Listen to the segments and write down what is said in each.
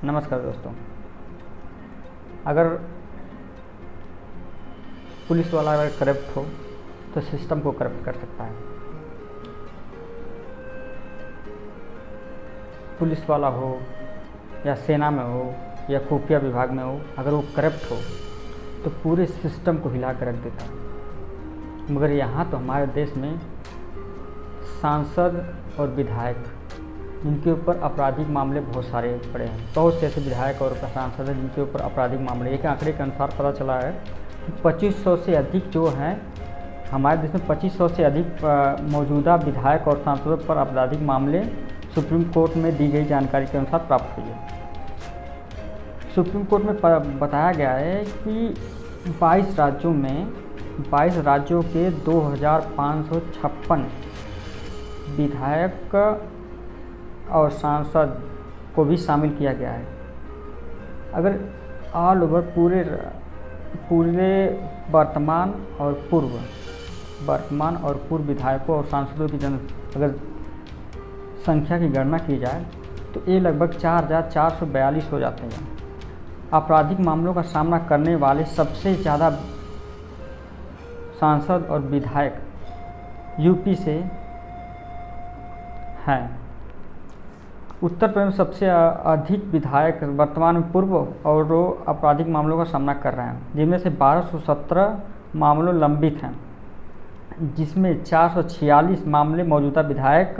नमस्कार दोस्तों। अगर पुलिस वाला अगर करप्ट हो तो सिस्टम को करप्ट कर सकता है। पुलिस वाला हो या सेना में हो या खुफिया विभाग में हो, अगर वो करप्ट हो तो पूरे सिस्टम को हिला कर रख देता है। मगर यहाँ तो हमारे देश में सांसद और विधायक, जिनके ऊपर आपराधिक मामले बहुत सारे पड़े हैं, बहुत से ऐसे विधायक और सांसद हैं जिनके ऊपर आपराधिक मामले, एक आंकड़े के अनुसार पता चला है कि 2500 से अधिक जो हैं हमारे देश में 2500 से अधिक मौजूदा विधायक और सांसदों पर आपराधिक मामले सुप्रीम कोर्ट में दी गई जानकारी के अनुसार प्राप्त हुई है। सुप्रीम कोर्ट में बताया गया है कि 22 राज्यों के 2556 विधायक और सांसद को भी शामिल किया गया है। अगर ऑल ओवर पूरे वर्तमान और पूर्व विधायकों और सांसदों की अगर संख्या की गणना की जाए तो ये लगभग 4442 हो जाते हैं। आपराधिक मामलों का सामना करने वाले सबसे ज़्यादा सांसद और विधायक यूपी से हैं। उत्तर प्रदेश में सबसे अधिक विधायक वर्तमान में पूर्व और आपराधिक मामलों का सामना कर रहे हैं, जिनमें से 1217 मामलों लंबित हैं, जिसमें 446 मामले मौजूदा विधायक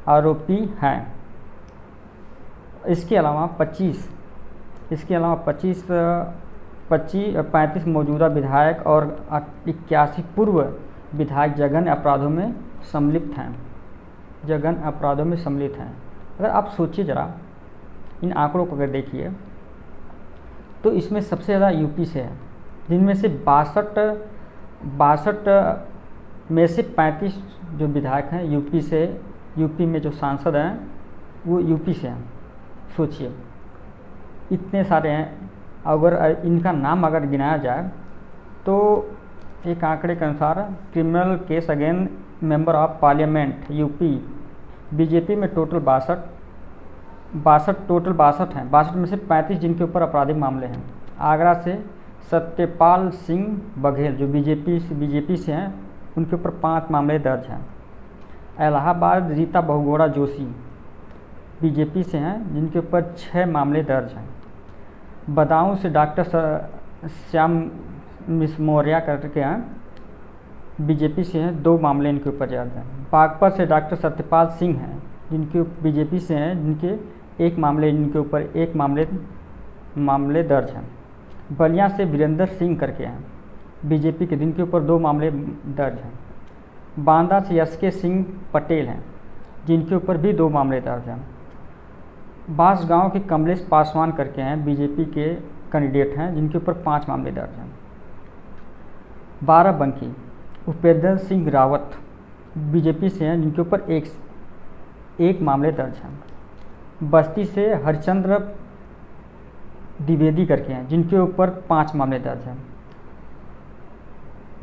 आरोपी हैं। इसके अलावा 35 मौजूदा विधायक और 81 पूर्व विधायक जघन्य अपराधों में सम्मिलित हैं। अगर आप सोचिए ज़रा, इन आंकड़ों को अगर देखिए तो इसमें सबसे ज़्यादा यूपी से है, जिनमें से 62 में से 35 जो विधायक हैं यूपी में जो सांसद हैं वो यूपी से हैं। सोचिए इतने सारे हैं। अगर इनका नाम अगर गिनाया जाए तो एक आंकड़े के अनुसार criminal case against member of parliament UP BJP में टोटल 62 हैं। 62 में से 35 जिनके ऊपर आपराधिक मामले हैं। आगरा से सत्यपाल सिंह बघेल जो बीजेपी से हैं, उनके ऊपर 5 मामले दर्ज हैं। इलाहाबाद रीता बहुगुणा जोशी बीजेपी से हैं, जिनके ऊपर 6 मामले दर्ज हैं। बदायूं से डॉक्टर श्याम मौर्य करके हैं, बीजेपी से हैं, 2 मामले इनके ऊपर दर्ज हैं। बागपत से डॉक्टर सत्यपाल सिंह हैं, जिनके बीजेपी से हैं, जिनके 1 मामले दर्ज हैं। बलिया से वीरेंद्र सिंह करके हैं, बीजेपी के, जिनके ऊपर 2 मामले दर्ज हैं। बांदा से एसके सिंह पटेल हैं, जिनके ऊपर भी 2 मामले दर्ज हैं। बांसगांव के कमलेश पासवान करके हैं, बीजेपी के कैंडिडेट हैं, जिनके ऊपर 5 मामले दर्ज हैं। बाराबंकी उपेंद्र सिंह रावत बीजेपी से हैं, जिनके ऊपर एक मामले दर्ज हैं। बस्ती से हरिचंद्र द्विवेदी करके हैं, जिनके ऊपर 5 मामले दर्ज हैं।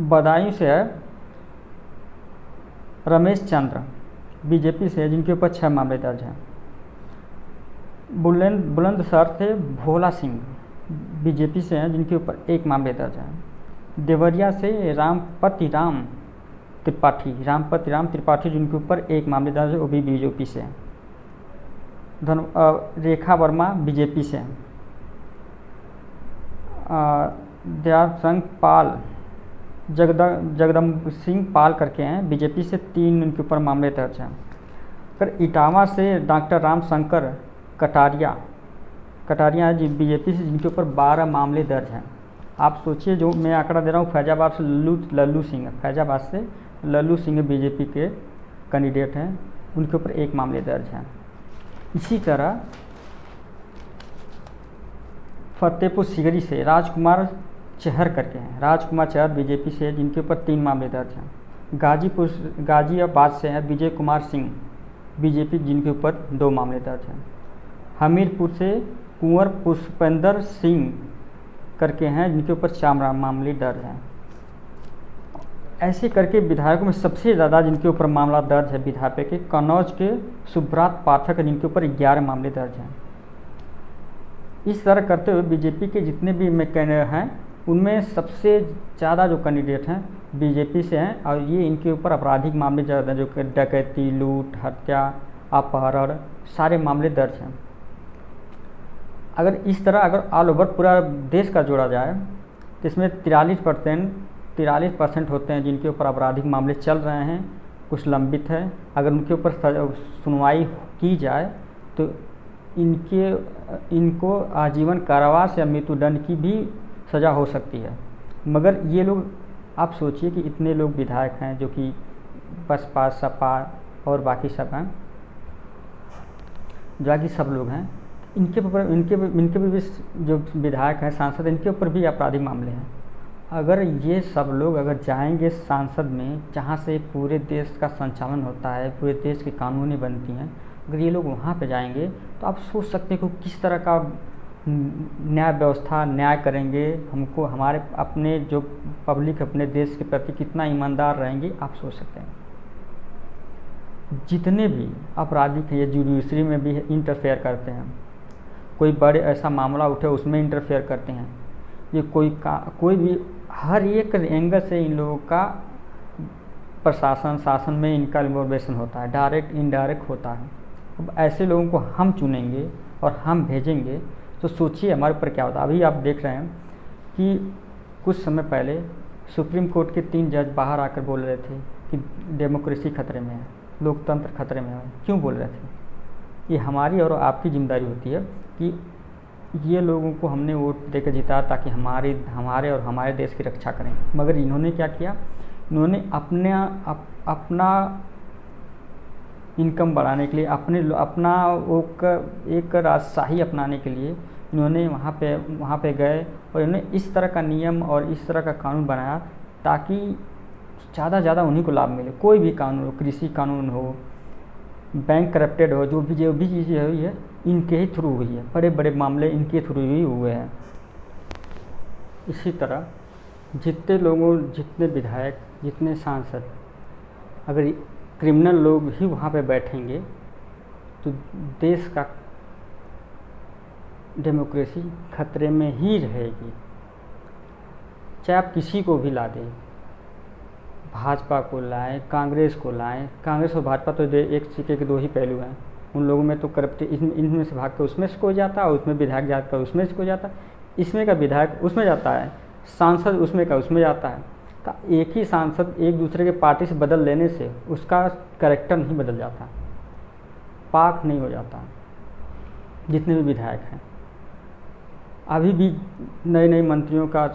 बदायूं से है रमेश चंद्र बीजेपी से, जिनके ऊपर 6 मामले दर्ज हैं। बुलंदशहर से भोला सिंह बीजेपी से हैं, जिनके ऊपर 1 मामले दर्ज हैं। देवरिया से रामपति राम त्रिपाठी जिनके ऊपर 1 मामले दर्ज है, वो भी बीजेपी से हैं। रेखा वर्मा बीजेपी से हैं। दयासंग पाल जगदम्ब सिंह पाल करके हैं, बीजेपी से 3 उनके ऊपर मामले दर्ज हैं। फिर इटावा से डॉक्टर रामशंकर कटारिया जी बीजेपी से, जिनके ऊपर 12 मामले दर्ज हैं। आप सोचिए, जो मैं आंकड़ा दे रहा हूँ फैजाबाद से लल्लू सिंह बीजेपी के कैंडिडेट हैं, उनके ऊपर 1 मामले दर्ज हैं। इसी तरह फतेहपुर सीकरी से राजकुमार चहर करके हैं, बीजेपी से, जिनके ऊपर 3 मामले दर्ज हैं। गाजियाबाद से है विजय कुमार सिंह बीजेपी, जिनके ऊपर 2 मामले दर्ज हैं। हमीरपुर से कुंवर पुष्पेंद्र सिंह करके हैं, जिनके ऊपर 4 मामले दर्ज हैं। ऐसे करके विधायकों में सबसे ज़्यादा जिनके ऊपर मामला दर्ज है विधायक के कन्नौज के सुब्रत पाठक जिनके ऊपर 11 मामले दर्ज हैं। इस तरह करते हुए बीजेपी के जितने भी कैंडिडेट हैं उनमें सबसे ज़्यादा जो कैंडिडेट हैं बीजेपी से हैं और ये इनके ऊपर आपराधिक मामले ज़्यादा जो डकैती, लूट, हत्या, अपहरण सारे मामले दर्ज हैं। अगर इस तरह अगर ऑल ओवर पूरा देश का जोड़ा जाए तो इसमें 43% होते हैं जिनके ऊपर आपराधिक मामले चल रहे हैं, कुछ लंबित है। अगर उनके ऊपर सुनवाई की जाए तो इनको आजीवन कारावास या मृत्युदंड की भी सज़ा हो सकती है। मगर ये लोग, आप सोचिए कि इतने लोग विधायक हैं जो कि बसपा, सपा और बाकी सब हैं, बाकी सब लोग हैं, इनके भी जो विधायक हैं, सांसद, इनके ऊपर भी आपराधिक मामले हैं। अगर ये सब लोग अगर जाएंगे सांसद में जहाँ से पूरे देश का संचालन होता है, पूरे देश की कानूनें बनती हैं, अगर ये लोग वहाँ पे जाएंगे तो आप सोच सकते हैं कि किस तरह का न्याय व्यवस्था न्याय करेंगे। हमको हमारे अपने जो पब्लिक अपने देश के प्रति कितना ईमानदार रहेंगे, आप सोच सकते हैं। जितने भी आपराधिक हैं ये जुडिशरी में भी इंटरफेयर करते हैं, कोई बड़े ऐसा मामला उठे उसमें इंटरफेयर करते हैं। ये कोई भी हर एक एंगल से इन लोगों का प्रशासन शासन में इनका इन्वॉल्वेशन होता है, डायरेक्ट इनडायरेक्ट होता है। अब ऐसे लोगों को हम चुनेंगे और हम भेजेंगे तो सोचिए हमारे ऊपर क्या होता है। अभी आप देख रहे हैं कि कुछ समय पहले सुप्रीम कोर्ट के 3 जज बाहर आकर बोल रहे थे कि डेमोक्रेसी खतरे में है, लोकतंत्र खतरे में है। क्यों बोल रहे थे? ये हमारी और आपकी जिम्मेदारी होती है कि ये लोगों को हमने वोट देकर जिताया ताकि हमारे और हमारे देश की रक्षा करें। मगर इन्होंने क्या किया? इन्होंने अपना इनकम बढ़ाने के लिए, अपना एक राजशाही अपनाने के लिए इन्होंने वहाँ पे गए और इन्होंने इस तरह का नियम और इस तरह का कानून बनाया ताकि ज़्यादा से ज़्यादा उन्हीं को लाभ मिले। कोई भी कानून हो, कृषि कानून हो, बैंक करप्टेड हो, जो भी चीज़ें हुई है इनके ही थ्रू हुई है, बड़े बड़े मामले इनके थ्रू ही हुए हैं। इसी तरह जितने विधायक, जितने सांसद, अगर क्रिमिनल लोग ही वहाँ पे बैठेंगे तो देश का डेमोक्रेसी खतरे में ही रहेगी। चाहे आप किसी को भी ला दें, भाजपा को लाएं, कांग्रेस को लाएं। कांग्रेस और भाजपा तो एक सिक्के के 2 ही पहलू हैं। उन लोगों में तो करप्ट इनमें से भाग कर उसमें से कोई जाता है और उसमें विधायक जाकर उसमें से कोई जाता है, इसमें का विधायक उसमें जाता है, सांसद उसमें का उसमें जाता है। तो एक ही सांसद एक दूसरे के पार्टी से बदल लेने से उसका कैरेक्टर नहीं बदल जाता, पाक नहीं हो जाता। जितने भी विधायक हैं, अभी भी नए मंत्रियों का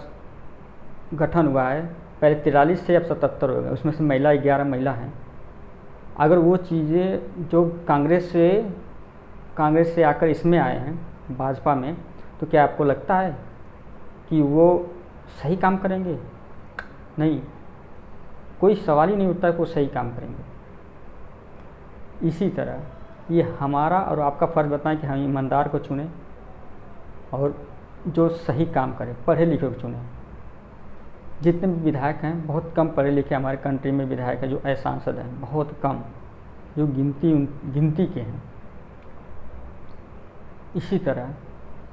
गठन हुआ है, पहले 43 से अब 77 हो गए, उसमें से 11 महिला हैं। अगर वो चीज़ें जो कांग्रेस से आकर इसमें आए हैं भाजपा में, तो क्या आपको लगता है कि वो सही काम करेंगे? नहीं, कोई सवाल ही नहीं उठता है कि वो सही काम करेंगे। इसी तरह ये हमारा और आपका फ़र्ज़ बताएं कि हम ईमानदार को चुनें और जो सही काम करे, पढ़े लिखे को चुनें। जितने भी विधायक हैं, बहुत कम पढ़े लिखे हमारे कंट्री में विधायक हैं जो ऐसे सांसद हैं, बहुत कम, जो गिनती के हैं। इसी तरह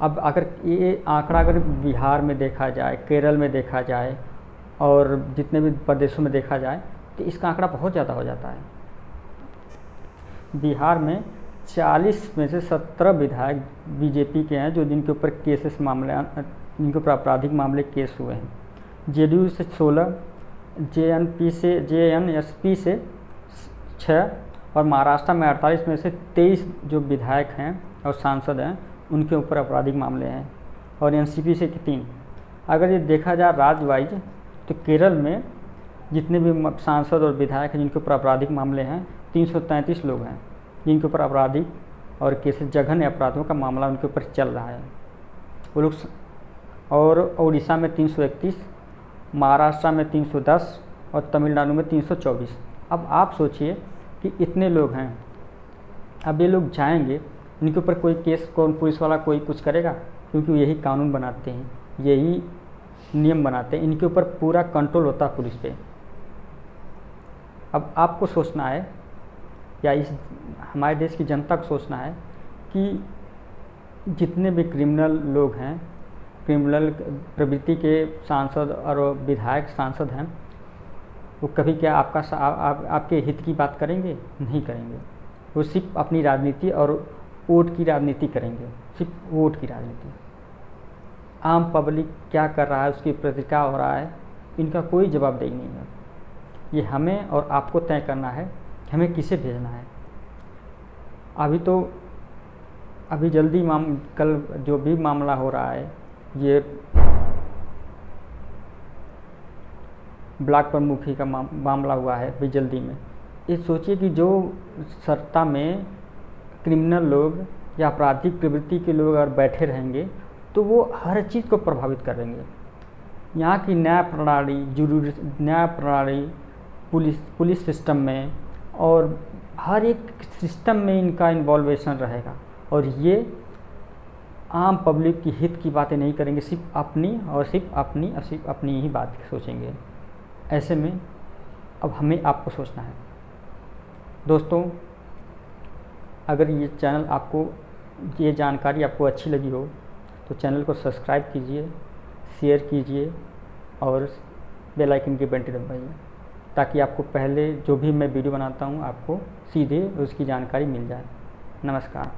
अब अगर ये आंकड़ा अगर बिहार में देखा जाए, केरल में देखा जाए और जितने भी प्रदेशों में देखा जाए तो इसका आंकड़ा बहुत ज़्यादा हो जाता है। बिहार में 40 में से 17 विधायक बीजेपी के हैं जो जिनके ऊपर जिनके ऊपर आपराधिक मामले केस हुए हैं। जेडीयू से 16, जेएनएसपी से 6 और महाराष्ट्र में 48 में से 23 जो विधायक हैं और सांसद हैं उनके ऊपर आपराधिक मामले हैं और एनसीपी से 3। अगर ये देखा जाए राज्य वाइज तो केरल में जितने भी सांसद और विधायक हैं जिनके ऊपर आपराधिक मामले हैं 333 लोग हैं जिनके ऊपर आपराधिक और केसेस जघन्य अपराधों का मामला उनके ऊपर चल रहा है वो लोग। और उड़ीसा में 331, महाराष्ट्र में 310 और तमिलनाडु में 324। अब आप सोचिए कि इतने लोग हैं, अब ये लोग जाएंगे, इनके ऊपर कोई केस कौन पुलिस वाला कोई कुछ करेगा? क्योंकि यही कानून बनाते हैं, यही नियम बनाते हैं, इनके ऊपर पूरा कंट्रोल होता है पुलिस पे। अब आपको सोचना है या इस हमारे देश की जनता को सोचना है कि जितने भी क्रिमिनल लोग हैं, क्रिमिनल प्रवृत्ति के सांसद और विधायक सांसद हैं, वो कभी क्या आपके हित की बात करेंगे? नहीं करेंगे। वो सिर्फ अपनी राजनीति और वोट की राजनीति करेंगे, सिर्फ वोट की राजनीति। आम पब्लिक क्या कर रहा है, उसकी प्रतिक्रिया हो रहा है, इनका कोई जवाबदेही नहीं है। ये हमें और आपको तय करना है, हमें किसे भेजना है। अभी जल्दी कल जो भी मामला हो रहा है, ये ब्लॉक प्रमुखी का मामला हुआ है अभी जल्दी में। ये सोचिए कि जो सत्ता में क्रिमिनल लोग या आपराधिक प्रवृत्ति के लोग अगर बैठे रहेंगे तो वो हर चीज़ को प्रभावित करेंगे। यहाँ की न्याय प्रणाली, पुलिस सिस्टम में और हर एक सिस्टम में इनका इन्वॉल्वेशन रहेगा, और ये आम पब्लिक की हित की बातें नहीं करेंगे, सिर्फ अपनी ही बात सोचेंगे। ऐसे में अब हमें आपको सोचना है। दोस्तों, अगर ये जानकारी आपको अच्छी लगी हो तो चैनल को सब्सक्राइब कीजिए, शेयर कीजिए और बेल आइकन की घंटी दबाइए, ताकि आपको पहले जो भी मैं वीडियो बनाता हूँ आपको सीधे उसकी जानकारी मिल जाए। नमस्कार।